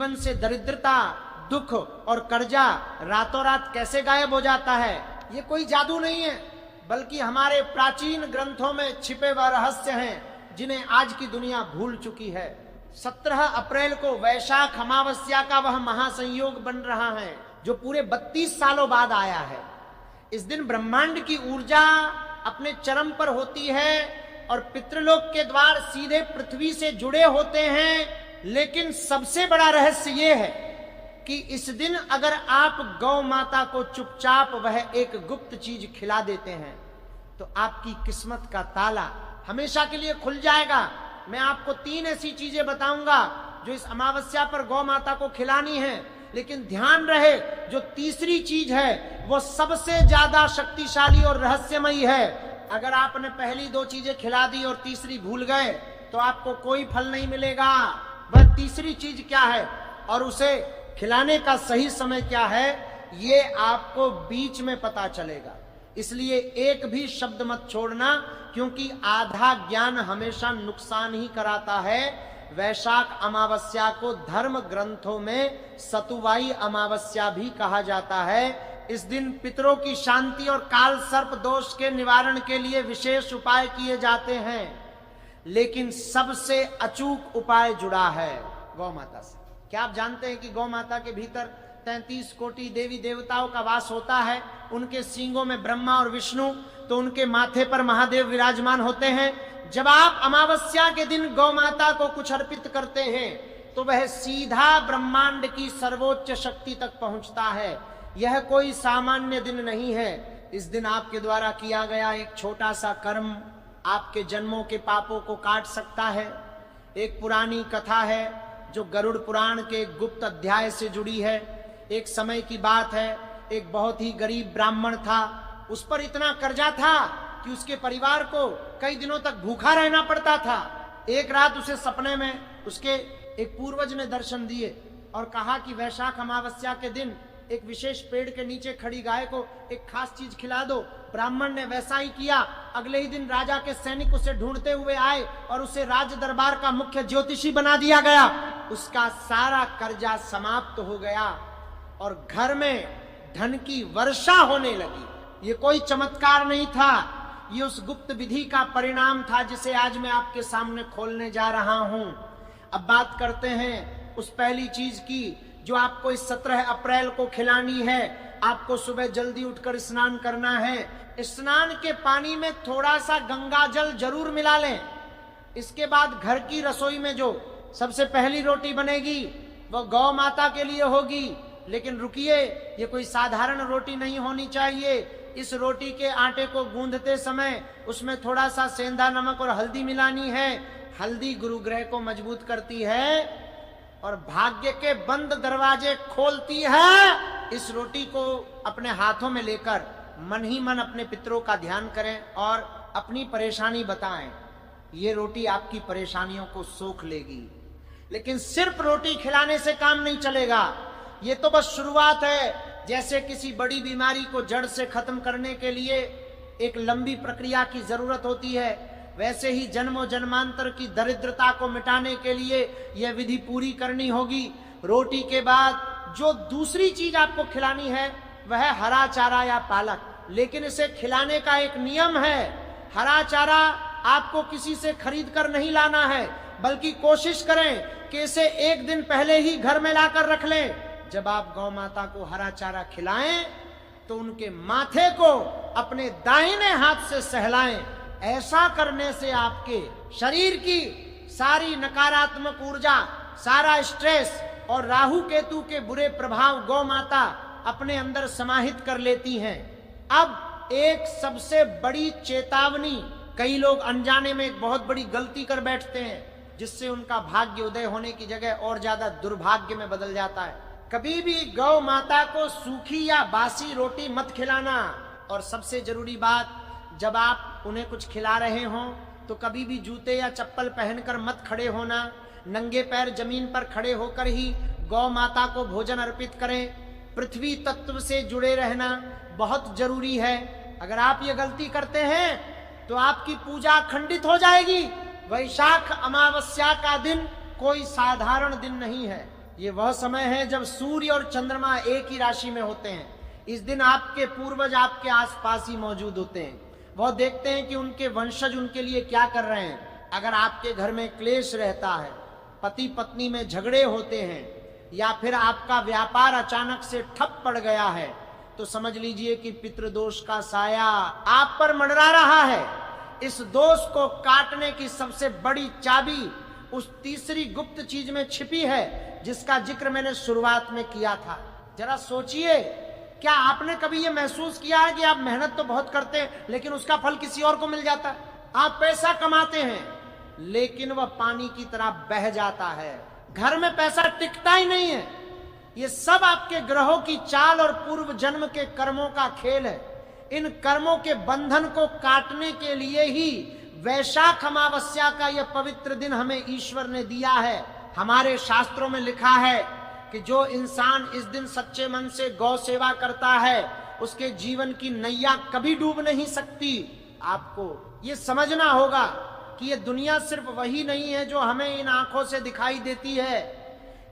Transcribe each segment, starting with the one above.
जीवन से दरिद्रता, दुख और कर्जा रातों रात कैसे गायब हो जाता है, ये कोई जादू नहीं है, बल्कि हमारे प्राचीन ग्रंथों में छिपे हुए रहस्य हैं जिन्हें आज की दुनिया भूल चुकी है। 17 अप्रैल को वैशाख अमावस्या का वह महासंयोग बन रहा है जो पूरे 32 सालों बाद आया है। इस दिन ब्रह्मांड की ऊर्जा अपने चरम पर होती है और पितृलोक के द्वार सीधे पृथ्वी से जुड़े होते हैं। लेकिन सबसे बड़ा रहस्य यह है कि इस दिन अगर आप गौ माता को चुपचाप वह एक गुप्त चीज खिला देते हैं तो आपकी किस्मत का ताला हमेशा के लिए खुल जाएगा। मैं आपको 3 ऐसी चीजें बताऊंगा जो इस अमावस्या पर गौ माता को खिलानी है, लेकिन ध्यान रहे जो तीसरी चीज है वो सबसे ज्यादा शक्तिशाली और रहस्यमयी है। अगर आपने पहली 2 चीजें खिला दी और तीसरी भूल गए तो आपको कोई फल नहीं मिलेगा। वह तीसरी चीज क्या है और उसे खिलाने का सही समय क्या है, ये आपको बीच में पता चलेगा। इसलिए एक भी शब्द मत छोड़ना, क्योंकि आधा ज्ञान हमेशा नुकसान ही कराता है। वैशाख अमावस्या को धर्म ग्रंथों में सतुवाई अमावस्या भी कहा जाता है। इस दिन पितरों की शांति और काल सर्प दोष के निवारण के लिए विशेष उपाय किए जाते हैं, लेकिन सबसे अचूक उपाय जुड़ा है गौ माता से। क्या आप जानते हैं कि गौ माता के भीतर 33 कोटि देवी देवताओं का वास होता है। उनके सींगों में ब्रह्मा और विष्णु, तो उनके माथे पर महादेव विराजमान होते हैं। जब आप अमावस्या के दिन गौ माता को कुछ अर्पित करते हैं तो वह सीधा ब्रह्मांड की सर्वोच्च शक्ति तक पहुंचता है। यह कोई सामान्य दिन नहीं है। इस दिन आपके द्वारा किया गया एक छोटा सा कर्म आपके जन्मों के पापों को काट सकता है। एक पुरानी कथा है जो गरुड़ पुराण के गुप्त अध्याय से जुड़ी है। एक समय की बात है, एक बहुत ही गरीब ब्राह्मण था। उस पर इतना कर्जा था कि उसके परिवार को कई दिनों तक भूखा रहना पड़ता था। एक रात उसे सपने में उसके एक पूर्वज ने दर्शन दिए और कहा कि वैशाख अमावस्या के दिन एक विशेष पेड़ के नीचे खड़ी गाय को एक खास चीज खिला दो। ब्राह्मण ने वैसा ही किया। अगले ही दिन राजा के सैनिक उसे ढूंढते हुए आए और उसे राज दरबार का मुख्य ज्योतिषी बना दिया गया। उसका सारा कर्जा समाप्त हो गया और घर में धन की वर्षा होने लगी। ये कोई चमत्कार नहीं था, ये उस गुप्त विधि का परिणाम था जिसे आज मैं आपके सामने खोलने जा रहा हूं। अब बात करते हैं उस पहली चीज की जो आपको इस 17 अप्रैल को खिलानी है। आपको सुबह जल्दी उठकर स्नान करना है। स्नान के पानी में थोड़ा सा गंगा जल जरूर मिला लें। इसके बाद घर की रसोई में जो सबसे पहली रोटी बनेगी वो गौ माता के लिए होगी। लेकिन रुकिए, ये कोई साधारण रोटी नहीं होनी चाहिए। इस रोटी के आटे को गूंदते समय उसमें थोड़ा सा सेंधा नमक और हल्दी मिलानी है। हल्दी गुरुग्रह को मजबूत करती है और भाग्य के बंद दरवाजे खोलती है। इस रोटी को अपने हाथों में लेकर मन ही मन अपने पितरों का ध्यान करें और अपनी परेशानी बताएं। ये रोटी आपकी परेशानियों को सोख लेगी। लेकिन सिर्फ रोटी खिलाने से काम नहीं चलेगा, ये तो बस शुरुआत है। जैसे किसी बड़ी बीमारी को जड़ से खत्म करने के लिए एक लंबी प्रक्रिया की जरूरत होती है, वैसे ही जन्मों जन्मांतर की दरिद्रता को मिटाने के लिए यह विधि पूरी करनी होगी। रोटी के बाद जो दूसरी चीज आपको खिलानी है वह हरा चारा या पालक। लेकिन इसे खिलाने का एक नियम है। हरा चारा आपको किसी से खरीद कर नहीं लाना है, बल्कि कोशिश करें कि इसे एक दिन पहले ही घर में लाकर रख लें। जब आप गौ माता को हरा चारा खिलाएं तो उनके माथे को अपने दाहिने हाथ से सहलाएं। ऐसा करने से आपके शरीर की सारी नकारात्मक ऊर्जा, सारा स्ट्रेस और राहु केतु के बुरे प्रभाव गौ माता अपने अंदर समाहित कर लेती हैं। अब एक सबसे बड़ी चेतावनी, कई लोग अनजाने में एक बहुत बड़ी गलती कर बैठते हैं जिससे उनका भाग्य उदय होने की जगह और ज्यादा दुर्भाग्य में बदल जाता है। कभी भी गौ माता को सूखी या बासी रोटी मत खिलाना। और सबसे जरूरी बात, जब आप उन्हें कुछ खिला रहे हों तो कभी भी जूते या चप्पल पहनकर मत खड़े होना। नंगे पैर जमीन पर खड़े होकर ही गौ माता को भोजन अर्पित करें। पृथ्वी तत्व से जुड़े रहना बहुत जरूरी है। अगर आप ये गलती करते हैं तो आपकी पूजा खंडित हो जाएगी। वैशाख अमावस्या का दिन कोई साधारण दिन नहीं है। ये वह समय है जब सूर्य और चंद्रमा एक ही राशि में होते हैं। इस दिन आपके पूर्वज आपके आसपास ही मौजूद होते हैं। वह देखते हैं कि उनके वंशज उनके लिए क्या कर रहे हैं। अगर आपके घर में क्लेश रहता है, पति पत्नी में झगड़े होते हैं, या फिर आपका व्यापार अचानक से ठप पड़ गया है, तो समझ लीजिए कि पितृदोष का साया आप पर मंडरा रहा है। इस दोष को काटने की सबसे बड़ी चाबी उस तीसरी गुप्त चीज में छिपी है, जिसका जिक्र मैंने शुरुआत में किया था। जरा सोचिए, क्या आपने कभी यह महसूस किया है कि आप मेहनत तो बहुत करते हैं, लेकिन उसका फल किसी और को मिल जाता है? आप पैसा कमाते हैं, लेकिन वह पानी की तरह बह जाता है। घर में पैसा टिकता ही नहीं है। ये सब आपके ग्रहों की चाल और पूर्व जन्म के कर्मों का खेल है। इन कर्मों के बंधन को काटने के लिए ही वैशाख अमावस्या का यह पवित्र दिन हमें ईश्वर ने दिया है। हमारे शास्त्रों में लिखा है कि जो इंसान इस दिन सच्चे मन से गौ सेवा करता है, उसके जीवन की नैया कभी डूब नहीं सकती। आपको ये समझना होगा कि ये दुनिया सिर्फ वही नहीं है जो हमें इन आंखों से दिखाई देती है।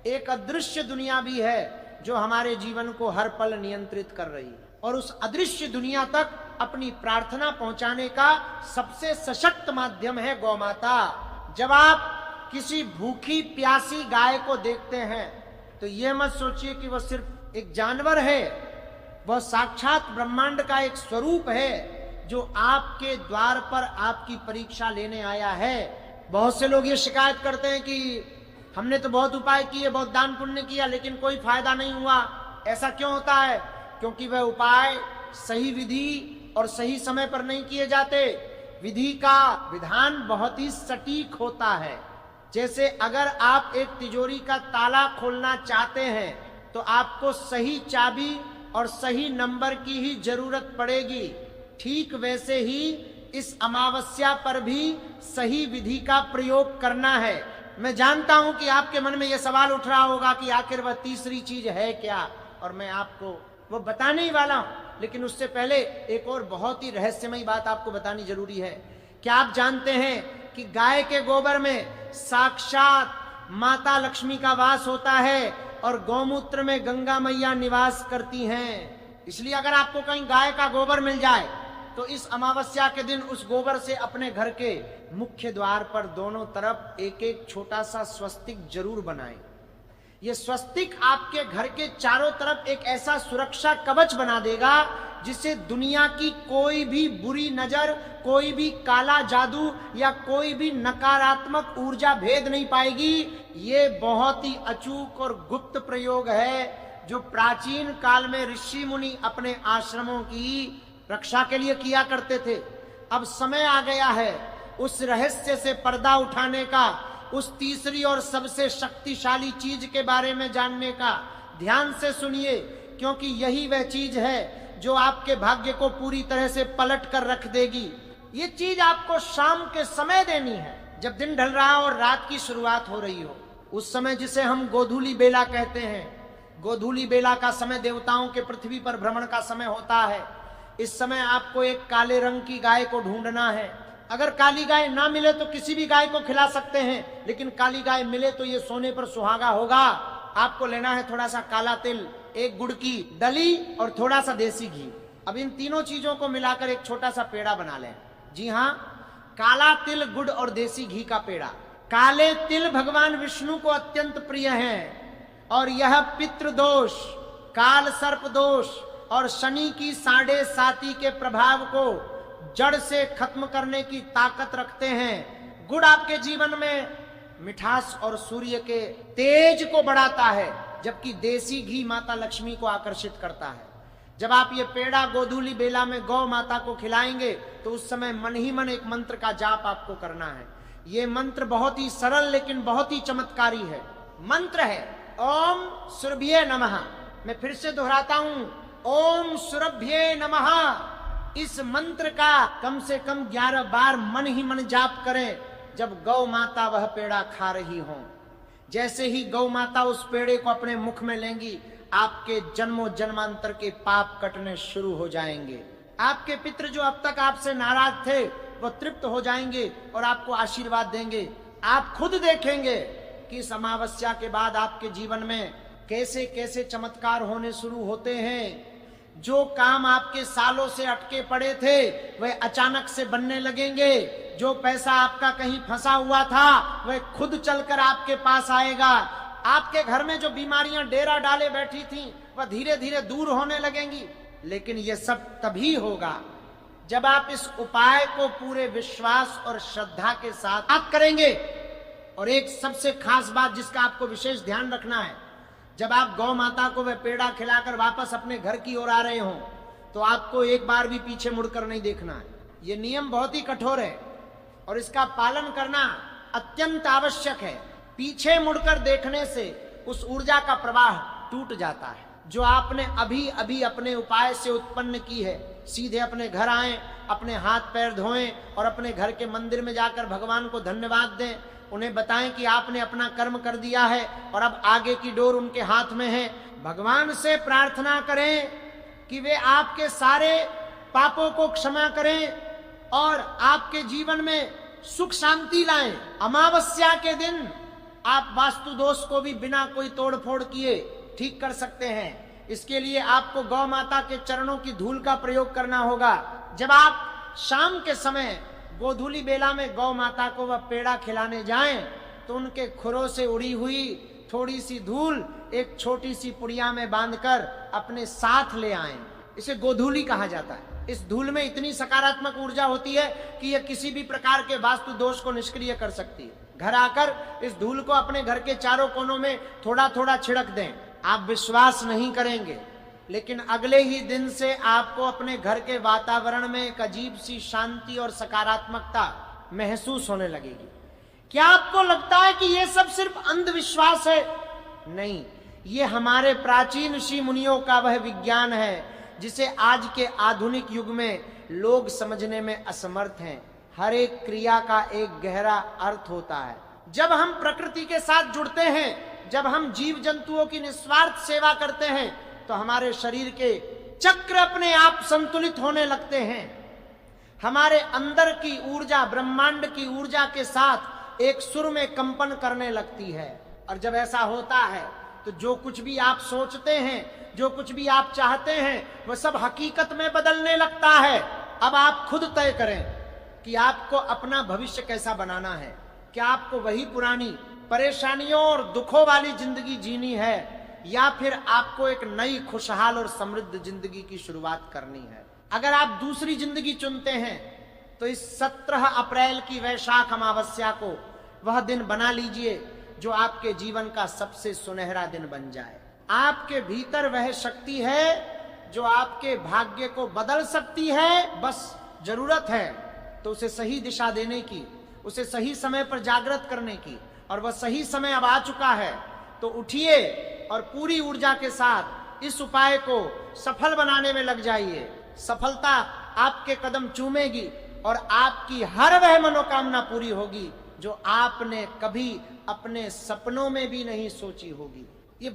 एक अदृश्य दुनिया भी है जो हमारे जीवन को हर पल नियंत्रित कर रही है, और उस अदृश्य दुनिया तक अपनी प्रार्थना पहुंचाने का सबसे सशक्त माध्यम है गौ माता। जब आप किसी भूखी प्यासी गाय को देखते हैं तो यह मत सोचिए कि वह सिर्फ एक जानवर है। वह साक्षात ब्रह्मांड का एक स्वरूप है जो आपके द्वार पर आपकी परीक्षा लेने आया है। बहुत से लोग ये शिकायत करते हैं कि हमने तो बहुत उपाय किए, बहुत दान पुण्य किया, लेकिन कोई फायदा नहीं हुआ। ऐसा क्यों होता है? क्योंकि वह उपाय सही विधि और सही समय पर नहीं किए जाते। विधि का विधान बहुत ही सटीक होता है। जैसे अगर आप एक तिजोरी का ताला खोलना चाहते हैं तो आपको सही चाबी और सही नंबर की ही जरूरत पड़ेगी। ठीक वैसे ही इस अमावस्या पर भी सही विधि का प्रयोग करना है। मैं जानता हूं कि आपके मन में यह सवाल उठ रहा होगा कि आखिर वह तीसरी चीज है क्या, और मैं आपको वो बताने ही वाला हूं। लेकिन उससे पहले एक और बहुत ही रहस्यमयी बात आपको बतानी जरूरी है। क्या आप जानते हैं कि गाय के गोबर में साक्षात माता लक्ष्मी का वास होता है और गौमूत्र में गंगा मैया निवास करती हैं। इसलिए अगर आपको कहीं गाय का गोबर मिल जाए तो इस अमावस्या के दिन उस गोबर से अपने घर के मुख्य द्वार पर दोनों तरफ एक एक छोटा सा स्वस्तिक जरूर बनाएं। ये स्वस्तिक आपके घर के चारों तरफ एक ऐसा सुरक्षा कवच बना देगा जिससे दुनिया की कोई भी बुरी नजर, कोई भी काला जादू या कोई भी नकारात्मक ऊर्जा भेद नहीं पाएगी। ये बहुत ही अचूक और गुप्त प्रयोग है जो प्राचीन काल में ऋषि मुनि अपने आश्रमों की रक्षा के लिए किया करते थे। अब समय आ गया है उस रहस्य से पर्दा उठाने का, उस तीसरी और सबसे शक्तिशाली चीज के बारे में जानने का। ध्यान से सुनिए, क्योंकि यही वह चीज है जो आपके भाग्य को पूरी तरह से पलट कर रख देगी। ये चीज आपको शाम के समय देनी है, जब दिन ढल रहा और रात की शुरुआत हो रही हो। उस समय जिसे हम गोधूली बेला कहते हैं। गोधूली बेला का समय देवताओं के पृथ्वी पर भ्रमण का समय होता है। इस समय आपको एक काले रंग की गाय को ढूंढना है। अगर काली गाय ना मिले तो किसी भी गाय को खिला सकते हैं, लेकिन काली गाय मिले तो ये सोने पर सुहागा होगा। आपको लेना है थोड़ा सा काला तिल, एक गुड़ की डली और थोड़ा सा देसी घी। अब इन तीनों चीजों को मिलाकर एक छोटा सा पेड़ा बना लें। जी हाँ, काला तिल, गुड़ और देसी घी का पेड़ा। काले तिल भगवान विष्णु को अत्यंत प्रिय हैं और यह पितृ दोष, काल सर्प दोष और शनि की 7.5 के प्रभाव को जड़ से खत्म करने की ताकत रखते हैं। गुड़ आपके जीवन में मिठास और सूर्य के तेज को बढ़ाता है, जबकि देसी घी माता लक्ष्मी को आकर्षित करता है। जब आप ये पेड़ा गोधूली बेला में गौ माता को खिलाएंगे तो उस समय मन ही मन एक मंत्र का जाप आपको करना है। ये मंत्र बहुत ही सरल लेकिन बहुत ही चमत्कारी है। मंत्र है ओम सुरभ्ये नमः। मैं फिर से दोहराता हूं, ओम सुरभ्ये नमः। इस मंत्र का कम से कम 11 बार मन ही मन जाप करें जब गौ माता वह पेड़ा खा रही हो। जैसे ही गौ माता उस पेड़े को अपने मुख में लेंगी, आपके जन्मों जन्मांतर के पाप कटने शुरू हो जाएंगे। आपके पितृ जो अब तक आपसे नाराज थे वो तृप्त हो जाएंगे और आपको आशीर्वाद देंगे। आप खुद देखेंगे कि इस अमावस्या के बाद आपके जीवन में कैसे कैसे चमत्कार होने शुरू होते हैं। जो काम आपके सालों से अटके पड़े थे वह अचानक से बनने लगेंगे। जो पैसा आपका कहीं फंसा हुआ था वह खुद चलकर आपके पास आएगा। आपके घर में जो बीमारियां डेरा डाले बैठी थीं वह धीरे धीरे दूर होने लगेंगी। लेकिन यह सब तभी होगा जब आप इस उपाय को पूरे विश्वास और श्रद्धा के साथ आप करेंगे। और एक सबसे खास बात जिसका आपको विशेष ध्यान रखना है, जब आप गौ माता को वह पेड़ा खिलाकर वापस अपने घर की ओर आ रहे हों तो आपको एक बार भी पीछे मुड़कर नहीं देखना है। यह नियम बहुत ही कठोर है और इसका पालन करना अत्यंत आवश्यक है। पीछे मुड़कर देखने से उस ऊर्जा का प्रवाह टूट जाता है जो आपने अभी अभी अपने उपाय से उत्पन्न की है। सीधे अपने घर आएं, अपने हाथ पैर धोएं और अपने घर के मंदिर में जाकर भगवान को धन्यवाद दें। उन्हें बताएं कि आपने अपना कर्म कर दिया है और अब आगे की डोर उनके हाथ में है। भगवान से प्रार्थना करें कि वे आपके सारे पापों को क्षमा करें और आपके जीवन में सुख शांति लाएं। अमावस्या के दिन आप वास्तु दोष को भी बिना कोई तोड़फोड़ किए ठीक कर सकते हैं। इसके लिए आपको गौ माता के चरणों की धूल का प्रयोग करना होगा। जब आप शाम के समय गोधूली बेला में गौ माता को वह पेड़ा खिलाने जाएं तो उनके खुरों से उड़ी हुई थोड़ी सी धूल एक छोटी सी पुड़िया में बांधकर अपने साथ ले आएं। इसे गोधूली कहा जाता है। इस धूल में इतनी सकारात्मक ऊर्जा होती है कि यह किसी भी प्रकार के वास्तु दोष को निष्क्रिय कर सकती है। घर आकर इस धूल को अपने घर के चारों कोनों में थोड़ा थोड़ा छिड़क दें। आप विश्वास नहीं करेंगे लेकिन अगले ही दिन से आपको अपने घर के वातावरण में एक अजीब सी शांति और सकारात्मकता महसूस होने लगेगी। क्या आपको लगता है कि यह सब सिर्फ अंधविश्वास है? नहीं, ये हमारे प्राचीन ऋषि मुनियों का वह विज्ञान है जिसे आज के आधुनिक युग में लोग समझने में असमर्थ हैं। हर एक क्रिया का एक गहरा अर्थ होता है। जब हम प्रकृति के साथ जुड़ते हैं, जब हम जीव जंतुओं की निस्वार्थ सेवा करते हैं तो हमारे शरीर के चक्र अपने आप संतुलित होने लगते हैं। हमारे अंदर की ऊर्जा ब्रह्मांड की ऊर्जा के साथ एक सुर में कंपन करने लगती है। और जब ऐसा होता है तो जो कुछ भी आप सोचते हैं, जो कुछ भी आप चाहते हैं, वह सब हकीकत में बदलने लगता है। अब आप खुद तय करें कि आपको अपना भविष्य कैसा बनाना है। क्या आपको वही पुरानी परेशानियों और दुखों वाली जिंदगी जीनी है या फिर आपको एक नई खुशहाल और समृद्ध जिंदगी की शुरुआत करनी है? अगर आप दूसरी जिंदगी चुनते हैं तो इस 17 अप्रैल की वैशाख अमावस्या को वह दिन बना लीजिए जो आपके जीवन का सबसे सुनहरा दिन बन जाए। आपके भीतर वह शक्ति है जो आपके भाग्य को बदल सकती है। बस जरूरत है तो उसे सही दिशा देने की, उसे सही समय पर जागृत करने की। और वह सही समय अब आ चुका है। तो उठिए और पूरी ऊर्जा के साथ इस उपाय को सफल बनाने में लग जाइए। सफलता आपके कदम चूमेगी और आपकी हर वह मनोकामना पूरी होगी जो आपने कभी अपने सपनों में भी नहीं सोची होगी। ये